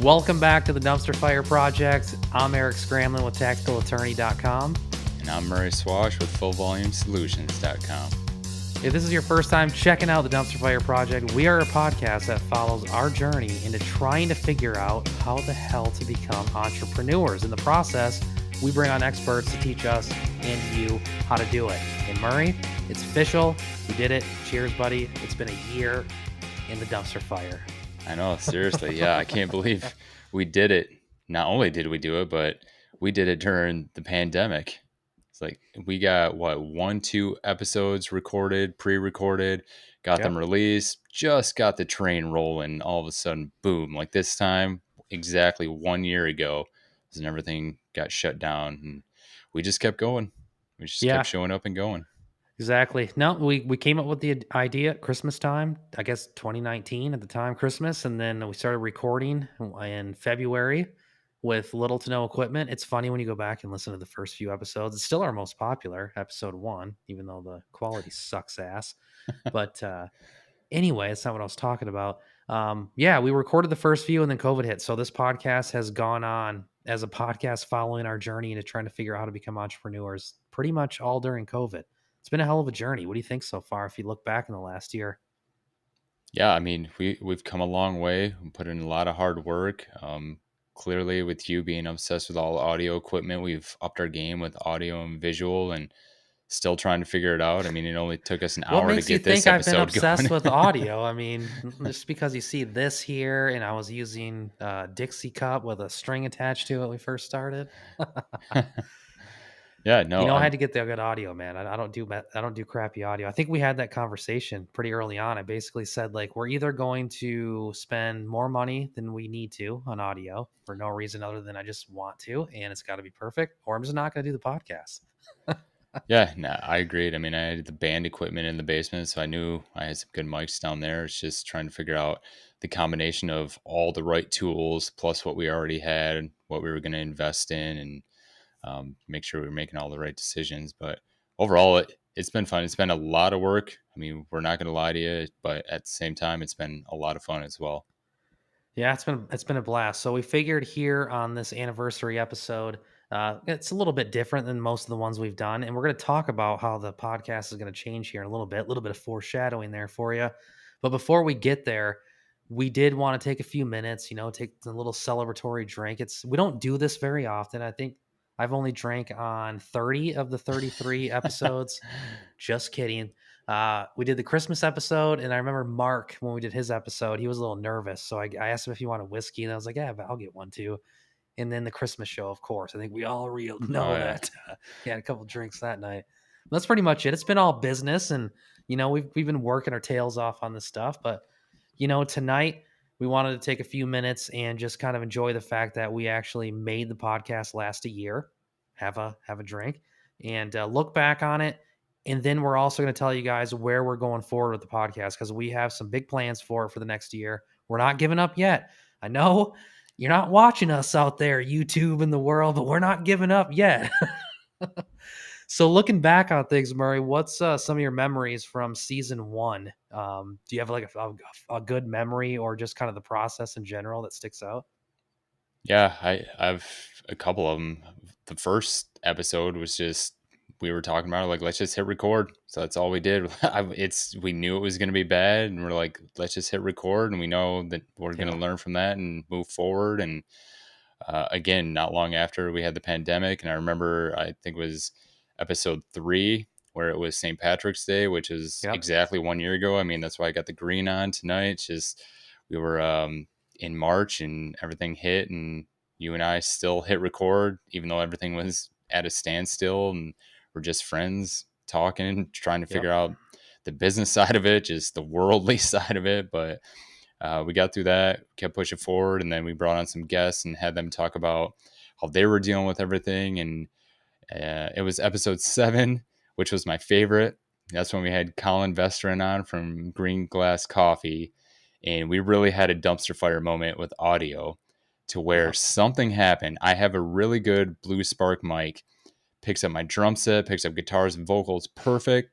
Welcome back to the Dumpster Fire Project. I'm Eric Scramlin with TacticalAttorney.com. And I'm Murray Swash with FullVolumeSolutions.com. If this is your first time checking out the Dumpster Fire Project, we are a podcast that follows our journey into trying to figure out how the hell to become entrepreneurs. In the process, we bring on experts to teach us and you how to do it. And Murray, it's official. We did it. Cheers, buddy. It's been a year in the dumpster fire. I know, seriously. Yeah, I can't believe we did it. Not only did we do it, but we did it during the pandemic. It's like we got 2 episodes recorded, pre-recorded, got them released, just got the train rolling. All of a sudden, boom! Like this time, exactly 1 year ago, and everything got shut down, and we just kept going. We just kept showing up and going. Exactly. No, we came up with the idea at Christmas time, I guess 2019 at the time, Christmas, and then we started recording in February with little to no equipment. It's funny when you go back and listen to the first few episodes. It's still our most popular, episode 1, even though the quality sucks ass. But anyway, that's not what I was talking about. Yeah, we recorded the first few and then COVID hit. So this podcast has gone on as a podcast following our journey into trying to figure out how to become entrepreneurs pretty much all during COVID. It's been a hell of a journey. What do you think so far if you look back in the last year? Yeah, I mean, we've come a long way. We put in a lot of hard work. Clearly, with you being obsessed with all audio equipment, we've upped our game with audio and visual, and still trying to figure it out. I mean, it only took us an What hour to makes you get this think I've been episode obsessed going. with audio? I mean, just because you see this here and I was using a Dixie cup with a string attached to it when we first started. Yeah, no, I had to get the good audio, man. I don't do crappy audio. I think we had that conversation pretty early on. I basically said like we're either going to spend more money than we need to on audio for no reason other than I just want to, and it's got to be perfect, or I'm just not going to do the podcast. yeah, no, I agreed. I mean, I had the band equipment in the basement, so I knew I had some good mics down there. It's just trying to figure out the combination of all the right tools plus what we already had and what we were going to invest in, and make sure we're making all the right decisions. But overall, it's been fun. It's been a lot of work. I mean, we're not going to lie to you, but at the same time, it's been a lot of fun as well. Yeah, it's been a blast. So we figured here on this anniversary episode, it's a little bit different than most of the ones we've done, and we're going to talk about how the podcast is going to change here in a little bit of foreshadowing there for you. But before we get there, we did want to take a few minutes, take a little celebratory drink. We don't do this very often. I think I've only drank on 30 of the 33 episodes. Just kidding. We did the Christmas episode, and I remember Mark, when we did his episode, he was a little nervous. So I asked him if he wanted whiskey, and I was like, yeah, but I'll get one too. And then the Christmas show, of course. I think we all Oh know yeah. that he had a couple drinks that night. But that's pretty much it. It's been all business, and we've been working our tails off on this stuff. But tonight we wanted to take a few minutes and just kind of enjoy the fact that we actually made the podcast last a year. Have a drink and look back on it. And then we're also going to tell you guys where we're going forward with the podcast because we have some big plans for it for the next year. We're not giving up yet. I know you're not watching us out there, YouTube and the world, but we're not giving up yet. So looking back on things, Murray, what's some of your memories from season 1? Do you have like a good memory or just kind of the process in general that sticks out? Yeah, I've a couple of them. The first episode was just we were talking about it, like let's just hit record. So that's all we did. We knew it was going to be bad, and we're like let's just hit record, and we know that we're going to Yeah. learn from that and move forward. And again, not long after we had the pandemic, and I remember I think it was episode 3 where it was St. Patrick's Day, which is Yep. exactly 1 year ago. I mean, that's why I got the green on tonight. It's just we were in March and everything hit, and you and I still hit record, even though everything was at a standstill, and we're just friends talking, trying to Yep. figure out the business side of it, just the worldly side of it. But we got through that, kept pushing forward, and then we brought on some guests and had them talk about how they were dealing with everything. And it was episode 7, which was my favorite. That's when we had Colin Vestron on from Green Glass Coffee, and we really had a dumpster fire moment with audio to where Yep. something happened. I have a really good Blue Spark mic, picks up my drum set, picks up guitars and vocals perfect,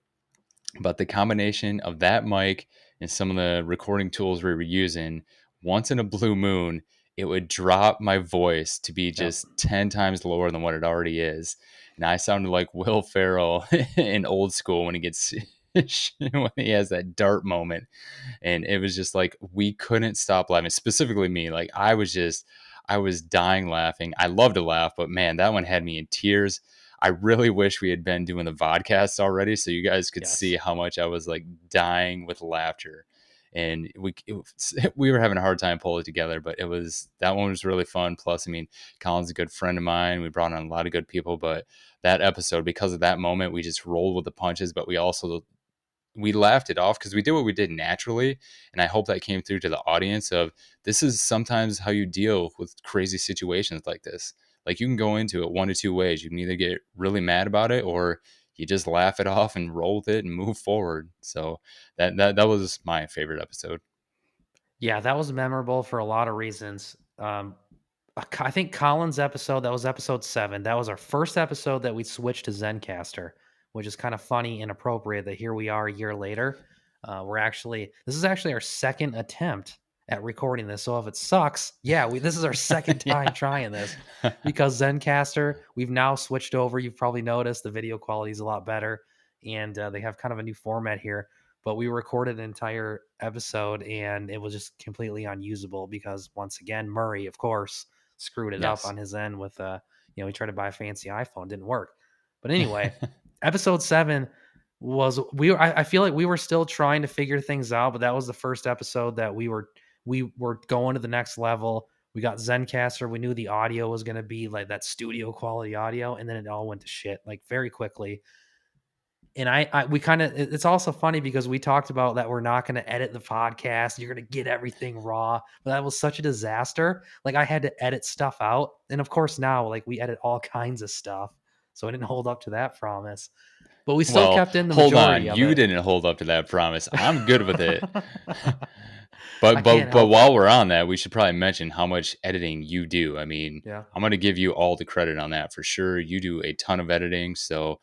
but the combination of that mic and some of the recording tools we were using, once in a blue moon, it would drop my voice to be Yep. just 10 times lower than what it already is. And I sounded like Will Ferrell in Old School when he gets when he has that dart moment. And it was just like we couldn't stop laughing, specifically me. Like I was dying laughing. I love to laugh, but man, that one had me in tears. I really wish we had been doing the vodcasts already so you guys could see Yes. how much I was like dying with laughter. And we were having a hard time pulling it together, but that one was really fun. Plus, I mean, Colin's a good friend of mine. We brought on a lot of good people, but that episode, because of that moment, we just rolled with the punches, but we laughed it off because we did what we did naturally. And I hope that came through to the audience of this is sometimes how you deal with crazy situations like this. Like you can go into it one of two ways. You can either get really mad about it or you just laugh it off and roll with it and move forward. So that was my favorite episode. Yeah, that was memorable for a lot of reasons. I think Colin's episode, that was episode 7. That was our first episode that we switched to Zencaster, which is kind of funny and appropriate that here we are a year later. This is actually our second attempt at recording this. So if it sucks, yeah, this is our second time Yeah. trying this because Zencaster, we've now switched over. You've probably noticed the video quality is a lot better, and they have kind of a new format here. But we recorded an entire episode and it was just completely unusable because once again, Murray, of course, screwed it up Yes. on his end with he tried to buy a fancy iPhone, didn't work. But anyway, episode 7 was I feel like we were still trying to figure things out, but that was the first episode that we were going to the next level. We got Zencaster. We knew the audio was going to be like that studio quality audio, and then it all went to shit like very quickly. And we kind of, it's also funny because we talked about that we're not going to edit the podcast. You're going to get everything raw, but that was such a disaster. Like I had to edit stuff out. And of course now like we edit all kinds of stuff. So I didn't hold up to that promise, but we still Well, kept in the hold on. majority of You it. didn't hold up to that promise. I'm good with it. I But can't help while it. we're on that, we should probably mention how much editing you do. I mean, Yeah. I'm going to give you all the credit on that for sure. You do a ton of editing. So,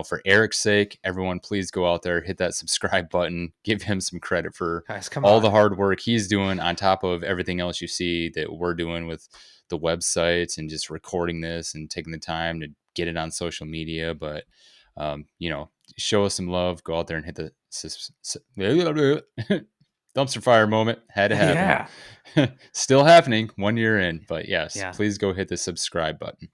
for Eric's sake, everyone please go out there, hit that subscribe button, give him some credit for Guys, come all the on. hard work he's doing on top of everything else you see that we're doing with the websites and just recording this and taking the time to get it on social media. But, show us some love, go out there and hit the dumpster fire moment. Had to happen. Yeah. Still happening 1 year in, but yes, Yeah. please go hit the subscribe button.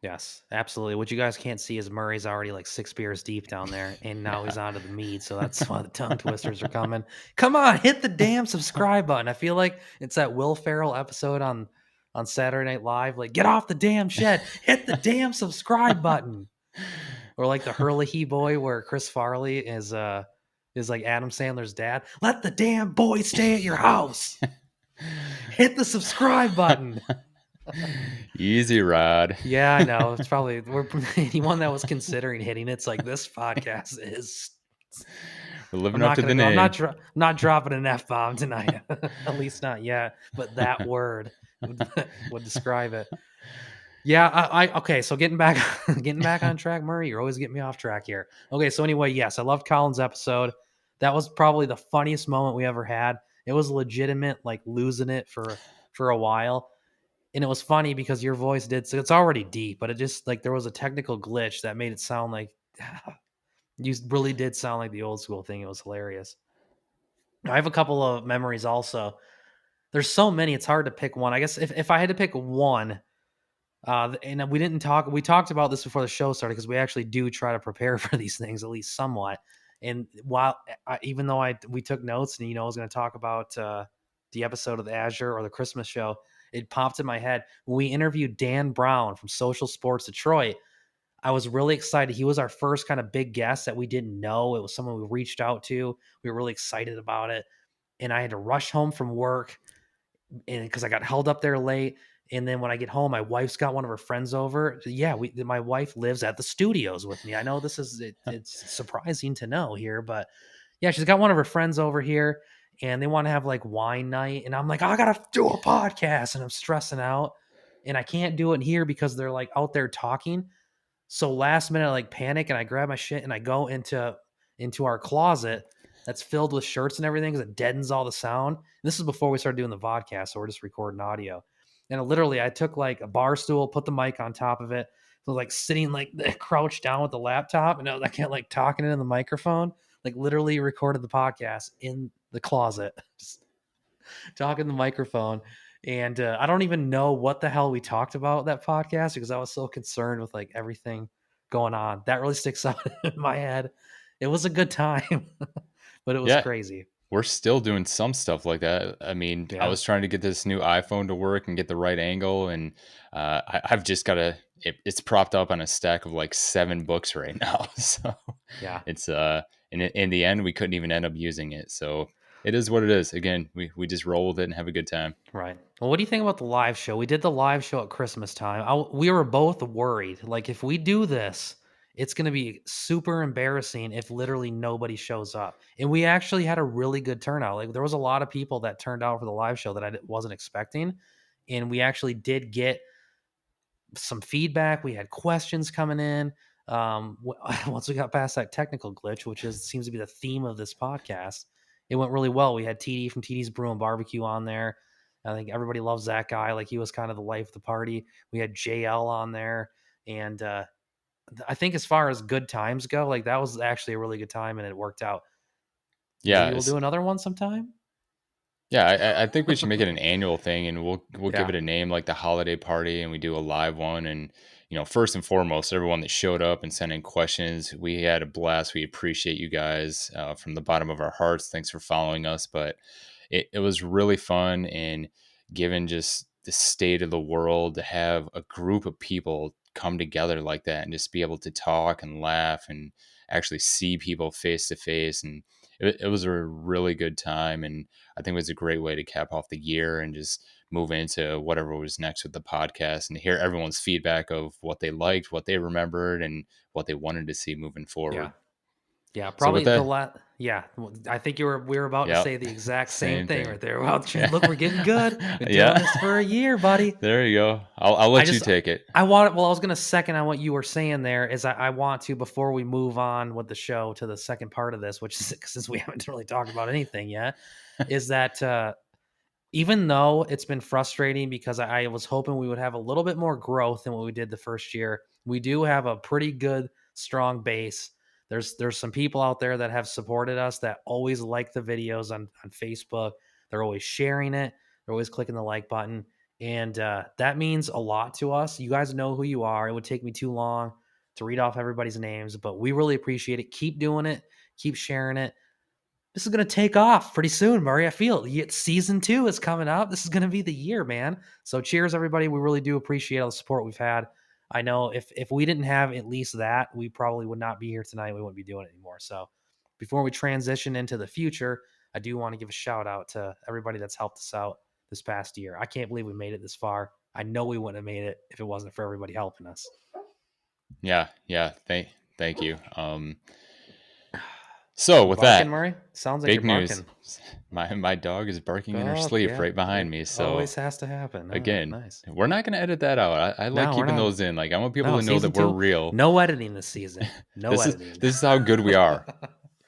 Yes, absolutely. What you guys can't see is Murray's already like 6 beers deep down there, and now Yeah. he's onto the meat, so that's why the tongue twisters are coming. Come on, hit the damn subscribe button. I feel like it's that Will Ferrell episode on Saturday Night Live, like, "Get off the damn shed, hit the damn subscribe button." Or like the Hurley He Boy where Chris Farley is like Adam Sandler's dad. "Let the damn boy stay at your house. Hit the subscribe button." Easy, Rod. Yeah, I know. It's probably anyone that was considering hitting it's like this podcast is. We're I'm living up not to gonna the go. name. I'm not dropping an F bomb tonight. At least not yet. But that word would, would describe it. Yeah. Okay. So getting back getting back on track, Murray. You're always getting me off track here. Okay. So anyway, yes, I loved Colin's episode. That was probably the funniest moment we ever had. It was legitimate, like losing it for a while. And it was funny because your voice did so it's already deep, but it just like there was a technical glitch that made it sound like you really did sound like the old school thing. It was hilarious. I have a couple of memories also. There's so many, it's hard to pick one. I guess if I had to pick one, and we talked about this before the show started because we actually do try to prepare for these things at least somewhat. And while even though we took notes and I was going to talk about the episode of the Azure or the Christmas show, it popped in my head when we interviewed Dan Brown from Social Sports Detroit. I was really excited. He was our first kind of big guest that we didn't know. It was someone we reached out to. We were really excited about it. And I had to rush home from work and because I got held up there late. And then when I get home, my wife's got one of her friends over. Yeah, my wife lives at the studios with me. I know it's surprising to know here, but yeah, she's got one of her friends over here and they want to have like wine night. And I'm like, I gotta do a podcast and I'm stressing out. And I can't do it here because they're like out there talking. So last minute, I like panic and I grab my shit and I go into our closet that's filled with shirts and everything because it deadens all the sound. And this is before we started doing the vodcast, so we're just recording audio. And literally, I took like a bar stool, put the mic on top of it. So like sitting like crouched down with the laptop, and I was like, talking into the microphone. Like literally recorded the podcast in the closet, just talking the microphone. And I don't even know what the hell we talked about that podcast because I was so concerned with like everything going on. That really sticks out in my head. It was a good time, but it was Yeah, crazy. we're still doing some stuff like that. I mean, I Yeah. was trying to get this new iPhone to work and get the right angle, and I've just got to. It's propped up on a stack of like 7 books right now, so Yeah. it's in the end we couldn't even end up using it. So it is what it is. Again, we just roll with it and have a good time. Right. Well, what do you think about the live show? We did the live show at Christmas time. We were both worried. Like, if we do this, it's going to be super embarrassing if literally nobody shows up. And we actually had a really good turnout. Like, there was a lot of people that turned out for the live show that wasn't expecting. And we actually did get some feedback. We had questions coming in. Once we got past that technical glitch, which seems to be the theme of this podcast, it went really well. We had TD from TD's Brew and Barbecue on there. I think everybody loves that guy. Like, he was kind of the life of the party. We had JL on there, and I think as far as good times go, like that was actually a really good time, and it worked out. Yeah, Maybe we'll do another one sometime. yeah, I think we should make it an annual thing, and we'll give Yeah, it a name like the holiday party, and we do a live one. And first and foremost, everyone that showed up and sent in questions, we had a blast. We appreciate you guys from the bottom of our hearts. Thanks for following us, but it was really fun, and given just the state of the world, to have a group of people come together like that and just be able to talk and laugh and actually see people face to face, and it was a really good time. And I think it was a great way to cap off the year and just move into whatever was next with the podcast, and hear everyone's feedback of what they liked, what they remembered, and what they wanted to see moving yeah. forward. Yeah, So with probably the that, last. Yeah, I think we were about to yep, say the exact same same thing thing. right there. Well, look, Yeah, we're getting good. Been doing yeah. this for a year, buddy. There you go. I'll I let you just take it. I want well, I was gonna second on what you were saying there. Is I want to, before we move on with the show to the second part of this, which is since we haven't really talked about anything yet, is that even though it's been frustrating because I was hoping we would have a little bit more growth than what we did the first year, we do have a pretty good, strong base. There's some people out there that have supported us that always like the videos on Facebook. They're always sharing it. They're always clicking the like button. And that means a lot to us. You guys know who you are. It would take me too long to read off everybody's names, but we really appreciate it. Keep doing it. Keep sharing it. This is going to take off pretty soon, Murray. I feel season 2 is coming up. This is going to be the year, man. So cheers, everybody. We really do appreciate all the support we've had. I know if we didn't have at least that, we probably would not be here tonight. We wouldn't be doing it anymore. So before we transition into the future, I do want to give a shout out to everybody that's helped us out this past year. I can't believe we made it this far. I know we wouldn't have made it if it wasn't for everybody helping us. Yeah, yeah. Thank you. So You with barking, that, Murray? Sounds like you're big news. barking. My dog is barking in her Oh, sleep yeah. right behind It me. So always has to happen. Oh, again, nice. we're not going to edit that out. I like No, we're keeping not. those in. Like, I want people No, to know season that we're 2, real. no editing this season. No This is editing. this is how good we are.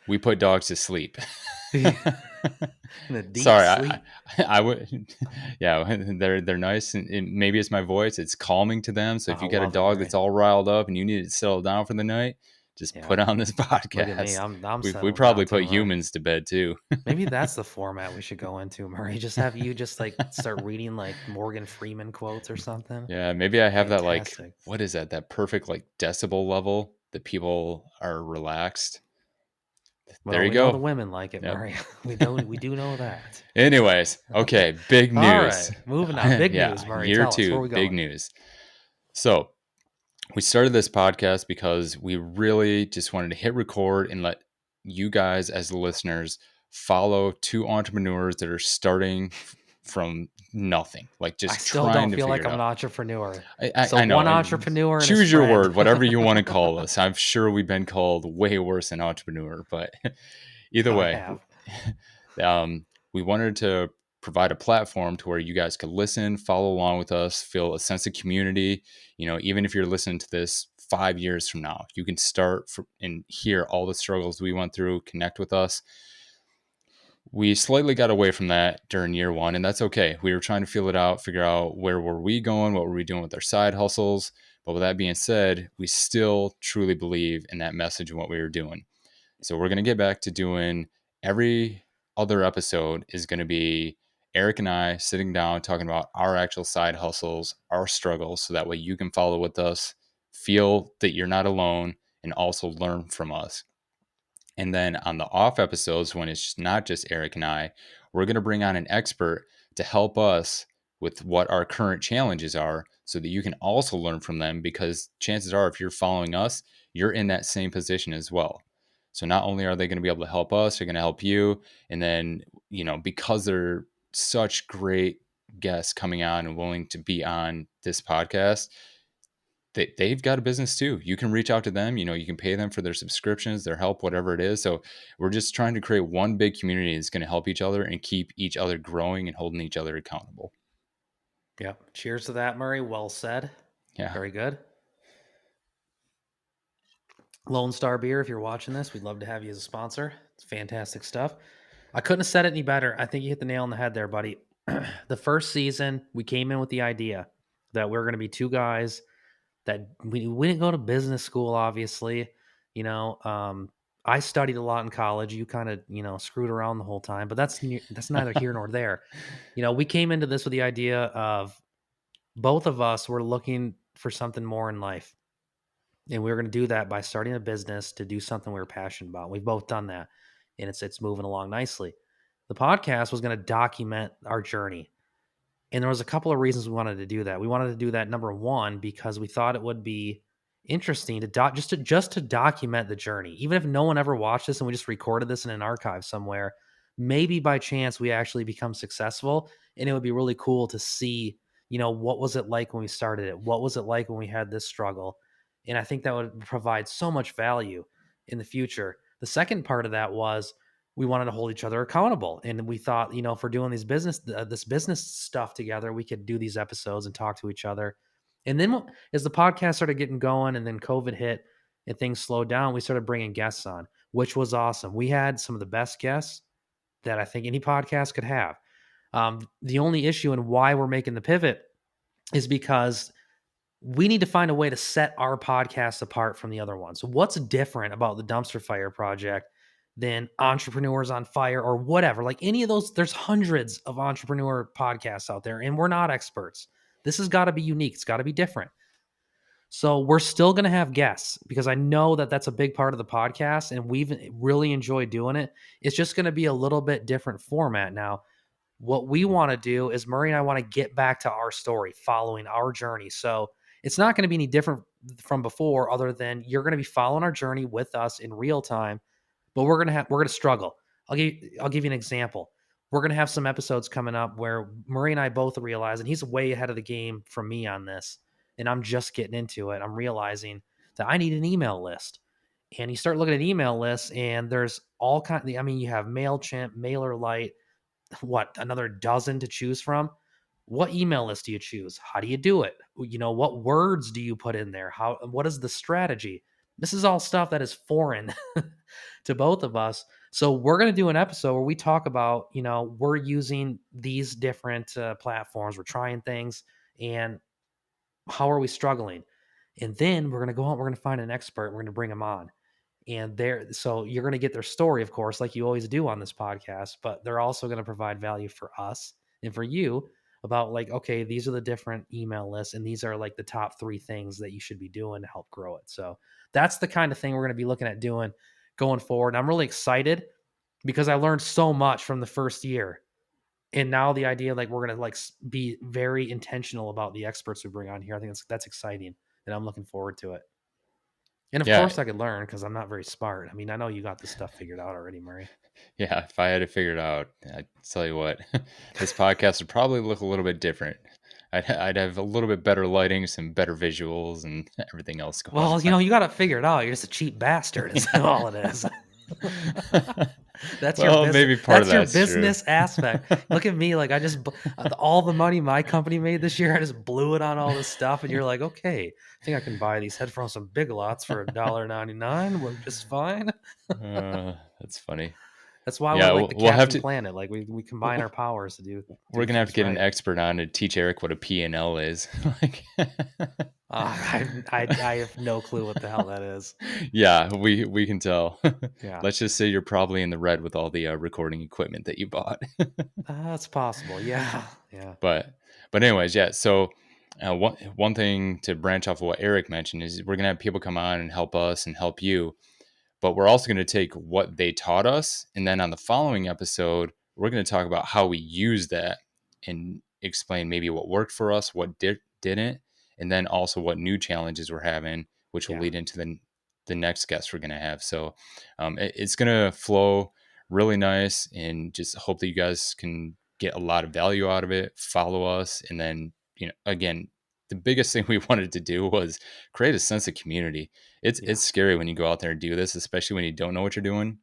We put dogs to sleep. In a deep Sorry, sleep. I would. Yeah, they're nice, and maybe it's my voice. It's calming to them. So Oh, if I you got a love it, dog Murray. that's all riled up and you need to settle down for the night, just Yeah. put on this Look at me. podcast. I'm We settling down probably too, put Murray. humans to bed too. Maybe that's the format we should go into, Murray. Just have you just like start reading like Morgan Freeman quotes or something. Yeah, maybe I have that, like, Fantastic. what is that? That perfect like decibel level that people are relaxed. There Well, you we know the go. women like it, Yep. Murray. We do know that. Anyways, okay, big All news. right. Moving on. Big Yeah, news, Murray. year Tell us where two, we big going. news. So we started this podcast because we really just wanted to hit record and let you guys, as the listeners, follow two entrepreneurs that are starting from nothing, like I just still don't trying to feel figure like it I'm an out. entrepreneur. I, I, So I know. one entrepreneur and his Choose your friend. word, whatever you want to call us. I'm sure we've been called way worse than entrepreneur, but either I way, have. we wanted to provide a platform to where you guys could listen, follow along with us, feel a sense of community. Even if you're listening to this 5 years from now, you can start and hear all the struggles we went through, connect with us. We slightly got away from that during year one, and that's okay. We were trying to feel it out, figure out where were we going, what were we doing with our side hustles. But with that being said, we still truly believe in that message and what we were doing. So we're going to get back to doing every other episode is going to be Erik and I sitting down talking about our actual side hustles, our struggles, so that way you can follow with us, feel that you're not alone, and also learn from us. And then on the off episodes, when it's not just Erik and I, we're going to bring on an expert to help us with what our current challenges are so that you can also learn from them. Because chances are, if you're following us, you're in that same position as well. So not only are they going to be able to help us, they're going to help you. And then, because they're such great guests coming on and willing to be on this podcast, they've got a business too. You can reach out to them, you can pay them for their subscriptions, their help, whatever it is. So we're just trying to create one big community that's going to help each other and keep each other growing and holding each other accountable. Yep. Cheers to that, Murray. Well said. Yeah. Very good. Lone Star Beer, if you're watching this, we'd love to have you as a sponsor. It's fantastic stuff. I couldn't have said it any better. I think you hit the nail on the head there, buddy. The first season, we came in with the idea that we're going to be two guys that we didn't go to business school, obviously. You know, I studied a lot in college. You kind of, screwed around the whole time, but that's neither here nor there. We came into this with the idea of both of us were looking for something more in life. And we were going to do that by starting a business to do something we were passionate about. We've both done that, and it's moving along nicely. The podcast was going to document our journey, and there was a couple of reasons we wanted to do that. We wanted to do that, number one, because we thought it would be interesting to just to document the journey, even if no one ever watched this and we just recorded this in an archive somewhere. Maybe by chance we actually become successful, and it would be really cool to see, what was it like when we started it? What was it like when we had this struggle? And I think that would provide so much value in the future. The second part of that was we wanted to hold each other accountable, and we thought, if we're doing this business stuff together, we could do these episodes and talk to each other. And then as the podcast started getting going, and then COVID hit and things slowed down, we started bringing guests on, which was awesome. We had some of the best guests that I think any podcast could have. The only issue and why we're making the pivot is because we need to find a way to set our podcast apart from the other ones. So what's different about the Dumpster Fire Project than Entrepreneurs on Fire or whatever? Like any of those, there's hundreds of entrepreneur podcasts out there, and we're not experts. This has got to be unique. It's got to be different. So we're still going to have guests because I know that that's a big part of the podcast, and we've really enjoyed doing it. It's just going to be a little bit different format now. What we want to do is Murray and I want to get back to our story, following our journey. So it's not going to be any different from before, other than you're going to be following our journey with us in real time, but we're going to struggle. I'll give you an example. We're going to have some episodes coming up where Murray and I both realize, and he's way ahead of the game from me on this, and I'm just getting into it. I'm realizing that I need an email list. And you start looking at email lists, and there's all kinds. I mean, you have MailChimp, MailerLite, another dozen to choose from. What email list do you choose? How do you do it? What words do you put in there? What is the strategy? This is all stuff that is foreign to both of us. So we're going to do an episode where we talk about, we're using these different platforms, we're trying things, and how are we struggling? And then we're going to go out, we're going to find an expert, we're going to bring them on. And so you're going to get their story, of course, like you always do on this podcast, but they're also going to provide value for us and for you about, like, okay, these are the different email lists, and these are like the top 3 things that you should be doing to help grow it. So that's the kind of thing we're going to be looking at doing going forward. And I'm really excited because I learned so much from the first year. And now the idea, like, we're going to be very intentional about the experts we bring on here. I think that's exciting, and I'm looking forward to it. And of Yeah. course I could learn because I'm not very smart. I mean, I know you got this stuff figured out already, Murray. Yeah. If I had to figure it out, I'd tell you what, this podcast would probably look a little bit different. I'd have a little bit better lighting, some better visuals, and everything else going Well, on. you got to figure it out. You're just a cheap bastard, is all it is. That's your Well, business. maybe part of That's your that's true. business aspect. Look at me, like all the money my company made this year, I just blew it on all this stuff. And you're like, okay, I think I can buy these headphones from Big Lots for $1.99. We're just fine. That's funny. That's why we're Yeah, like the we'll have Captain to. Planet. Like we combine our powers to do We're gonna have to things get an right. expert on to teach Eric what a P&L is. Like, I have no clue what the hell that is. yeah, we can tell. Yeah, Let's just say you're probably in the red with all the recording equipment that you bought. that's possible. Yeah, yeah, but but anyways, yeah. So one thing to branch off of what Eric mentioned is we're gonna have people come on and help us and help you, but we're also going to take what they taught us. And then on the following episode, we're going to talk about how we use that and explain maybe what worked for us, what didn't, and then also what new challenges we're having, which will yeah, lead into the next guest we're going to have. So it's going to flow really nice, and just hope that you guys can get a lot of value out of it, follow us. And then, again, the biggest thing we wanted to do was create a sense of community. yeah, It's scary when you go out there and do this, especially when you don't know what you're doing.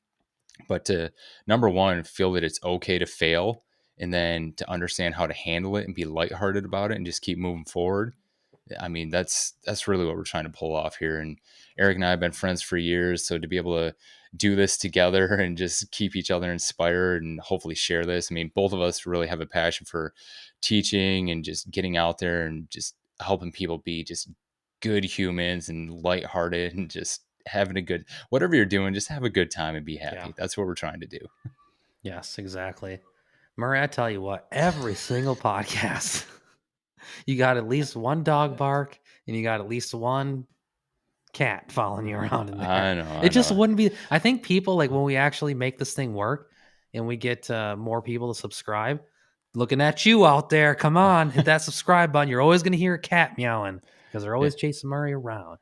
But to, number one, feel that it's okay to fail, and then to understand how to handle it and be lighthearted about it and just keep moving forward. I mean, that's really what we're trying to pull off here. And Eric and I have been friends for years, so to be able to do this together and just keep each other inspired and hopefully share this. I mean, both of us really have a passion for teaching and just getting out there and just helping people be just good humans and lighthearted and just having a good, whatever you're doing, just have a good time and be yeah. happy. That's what we're trying to do. Yes, exactly. Murray, I tell you what, every single podcast, you got at least one dog bark and you got at least one cat following you around in there. I know, It I just know. wouldn't be. I think people like when we actually make this thing work and we get more people to subscribe. Looking at you out there, come on, hit that subscribe button. You're always going to hear a cat meowing because they're Yeah. always chasing Murray around.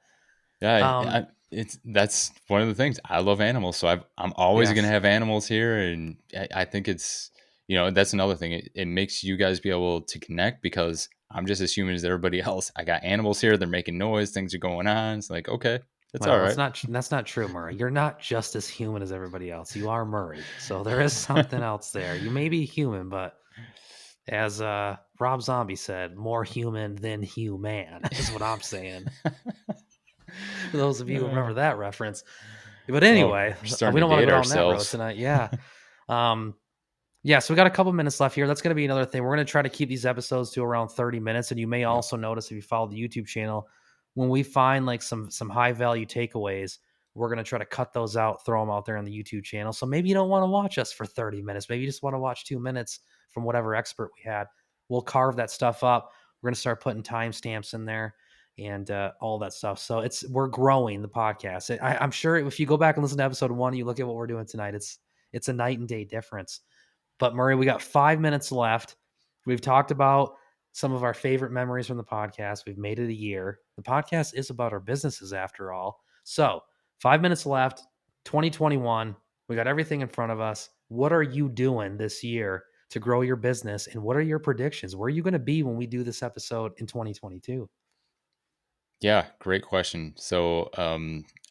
Yeah, Um, it's that's one of the things. I love animals, so I'm always going to yes, have animals here, and I think it's, that's another thing. It makes you guys be able to connect because I'm just as human as everybody else. I got animals here; they're making noise, things are going on. It's like, okay, it's all well, right. that's not true, Murray. You're not just as human as everybody else. You are Murray, so there is something else there. You may be human, but as Rob Zombie said, more human than human is what I'm saying. For those of you who Uh, remember that reference. But oh, anyway, we're we starting don't to want to date go down that road ourselves. tonight. Yeah. Um, yeah, so we got a couple minutes left here. That's going to be another thing. We're going to try to keep these episodes to around 30 minutes. And you may Yep. also notice if you follow the YouTube channel, when we find like some high value takeaways, we're going to try to cut those out, throw them out there on the YouTube channel. So maybe you don't want to watch us for 30 minutes. Maybe you just want to watch 2 minutes from whatever expert we had. We'll carve that stuff up. We're going to start putting timestamps in there and all that stuff. So we're growing the podcast. I'm sure if you go back and listen to episode 1, you look at what we're doing tonight, it's a night and day difference. But Murray, we got 5 minutes left. We've talked about some of our favorite memories from the podcast. We've made it a year. The podcast is about our businesses after all. So 5 minutes left, 2021. We got everything in front of us. What are you doing this year to grow your business? And what are your predictions? Where are you going to be when we do this episode in 2022? Yeah, great question. So,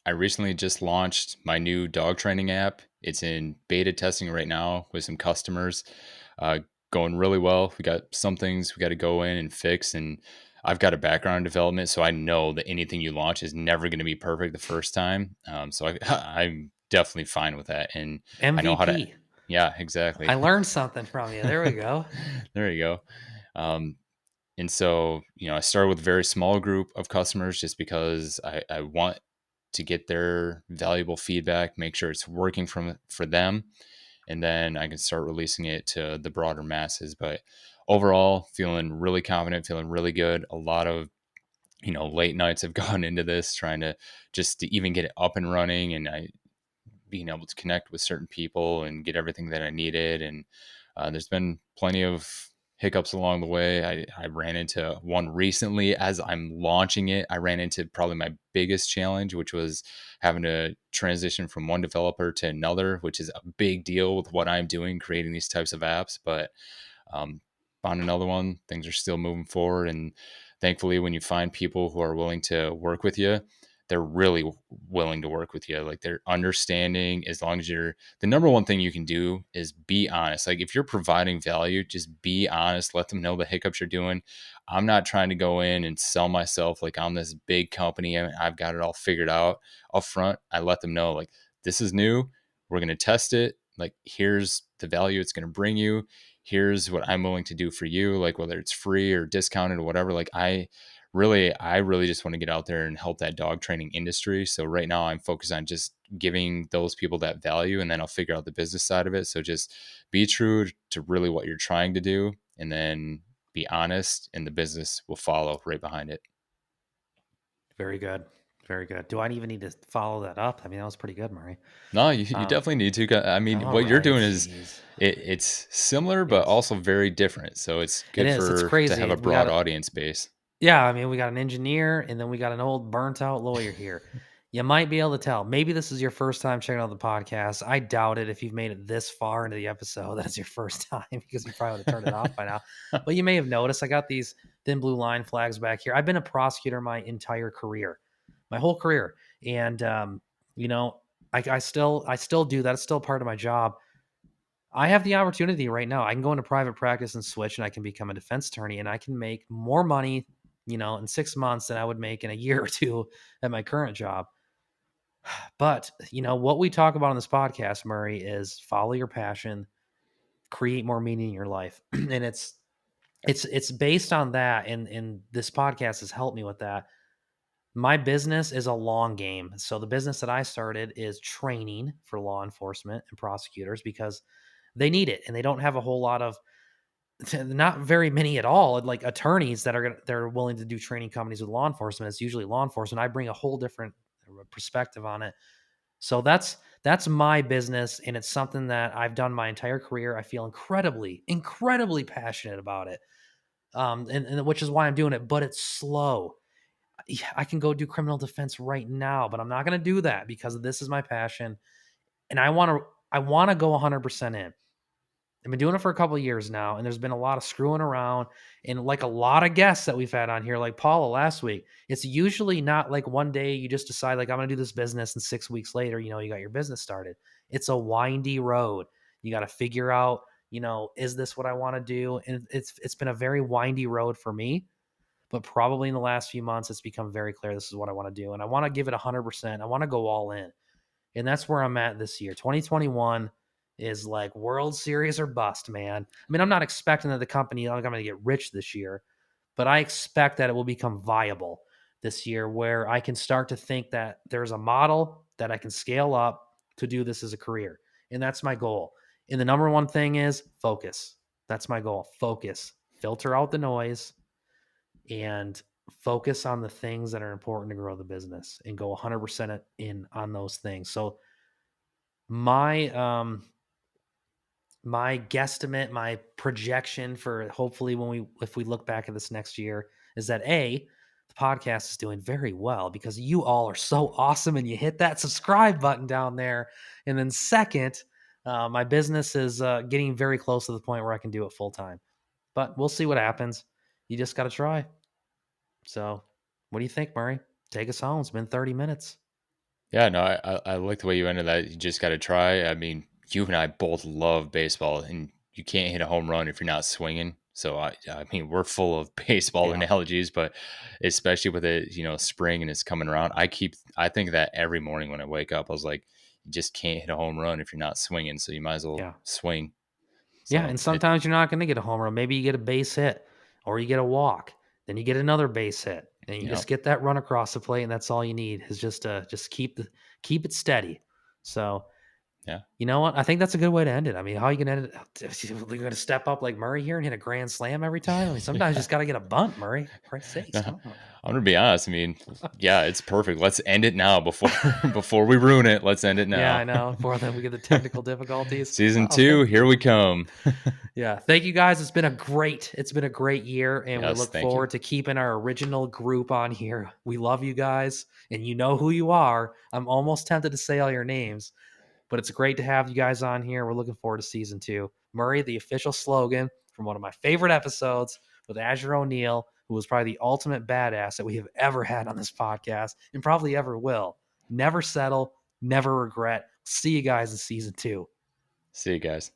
I recently just launched my new dog training app. It's in beta testing right now with some customers, uh, going really well. We got some things we got to go in and fix, and I've got a background in development, so I know that anything you launch is never going to be perfect the first time. So I'm definitely fine with that, and I know how to. MVP. Yeah, exactly. I learned something from you. There we go. There you go. Um, and so, I started with a very small group of customers just because I want to get their valuable feedback, make sure it's working for them, and then I can start releasing it to the broader masses. But overall, feeling really confident, feeling really good. A lot of, late nights have gone into this trying to just to even get it up and running, and I being able to connect with certain people and get everything that I needed. And there's been plenty of hiccups along the way. I ran into one recently as I'm launching it. I ran into probably my biggest challenge, which was having to transition from one developer to another, which is a big deal with what I'm doing, creating these types of apps. But um, found another one. Things are still moving forward. And thankfully, when you find people who are willing to work with you, they're really willing to work with you. Like they're understanding as long as you're the number one thing you can do is be honest. Like if you're providing value, just be honest, let them know the hiccups you're doing. I'm not trying to go in and sell myself like I'm this big company and I've got it all figured out up front. I let them know like this is new. We're going to test it. Like, here's the value it's going to bring you. Here's what I'm willing to do for you. Like, whether it's free or discounted or whatever. Like, I really just want to get out there and help that dog training industry. So right now I'm focused on just giving those people that value, and then I'll figure out the business side of it. So just be true to really what you're trying to do, and then be honest, and the business will follow right behind it. Very good. Very good. Do I even need to follow that up? I mean, that was pretty good, Murray. No, you Um, definitely need to. I mean, all what you're right. doing is Jeez. it's similar, but Yes, also very different. So it's it good is. It's to have crazy. a We got broad a audience base. Yeah, I mean, we got an engineer and then we got an old burnt out lawyer here. You might be able to tell. Maybe this is your first time checking out the podcast. I doubt it if you've made it this far into the episode. That's your first time because you probably would have turned it off by now. But you may have noticed I got these thin blue line flags back here. I've been a prosecutor my entire career, my whole career. And, you know, I still do that. It's still part of my job. I have the opportunity right now. I can go into private practice and switch, and I can become a defense attorney, and I can make more money, in 6 months than I would make in a year or two at my current job. But, what we talk about on this podcast, Murray, is follow your passion, create more meaning in your life. And it's based on that. And this podcast has helped me with that. My business is a long game. So the business that I started is training for law enforcement and prosecutors because they need it and they don't have a whole lot of not very many at all, like attorneys that are they're willing to do training companies with law enforcement. It's usually law enforcement. I bring a whole different perspective on it. So that's my business, and it's something that I've done my entire career. I feel incredibly passionate about it, and which is why I'm doing it. But it's slow. Yeah, I can go do criminal defense right now, but I'm not going to do that because this is my passion, and I want to go 100% in. I've been doing it for a couple of years now, and there's been a lot of screwing around, and like a lot of guests that we've had on here, like Paula last week. It's usually not like one day you just decide like I'm going to do this business, and 6 weeks later, you got your business started. It's a windy road. You got to figure out, is this what I want to do? And it's been a very windy road for me, but probably in the last few months, it's become very clear this is what I want to do, and I want to give it 100%. I want to go all in. And that's where I'm at this year. 2021 is like World Series or bust, man. I mean, I'm not expecting that the company, like I'm going to get rich this year, but I expect that it will become viable this year where I can start to think that there's a model that I can scale up to do this as a career. And that's my goal. And the number one thing is focus. That's my goal. Focus. Filter out the noise and focus on the things that are important to grow the business and go 100% in on those things. So my my guesstimate, my projection for hopefully if we look back at this next year is that the podcast is doing very well because you all are so awesome and you hit that subscribe button down there. And then second, my business is getting very close to the point where I can do it full time. But we'll see what happens. You just got to try. So, what do you think, Murray? Take us home. It's been 30 minutes. Yeah, no, I like the way you ended that. You just got to try. I mean, you and I both love baseball, and you can't hit a home run if you're not swinging. So I mean, we're full of baseball Yeah. analogies, but especially with it, spring and it's coming around. I think that every morning when I wake up, I was like, you just can't hit a home run if you're not swinging. So you might as well Yeah. swing. Yeah, So and it, sometimes you're not going to get a home run. Maybe you get a base hit or you get a walk. Then you get another base hit and you you know, just get that run across the plate and that's all you need is just keep it steady. So, yeah. you know what? I think that's a good way to end it. I mean, how are you going to end it? You're going to step up like Murray here and hit a grand slam every time? I mean, sometimes you Yeah. just got to get a bunt, Murray. For Christ's sakes, No, come on. I'm gonna be honest. I mean, yeah, it's perfect. Let's end it now before before we ruin it. Let's end it Yeah, I now. know. Before then we get the technical difficulties. Season Well, two, thank here you. we come. Yeah. Thank you guys. It's been a great year and we Yes, look thank you. forward to keeping our original group on here. We love you guys and you know who you are. I'm almost tempted to say all your names, but it's great to have you guys on here. We're looking forward to season 2. Murray, the official slogan from one of my favorite episodes with Azure O'Neal, who was probably the ultimate badass that we have ever had on this podcast and probably ever will. Never settle, never regret. See you guys in season 2. See you guys.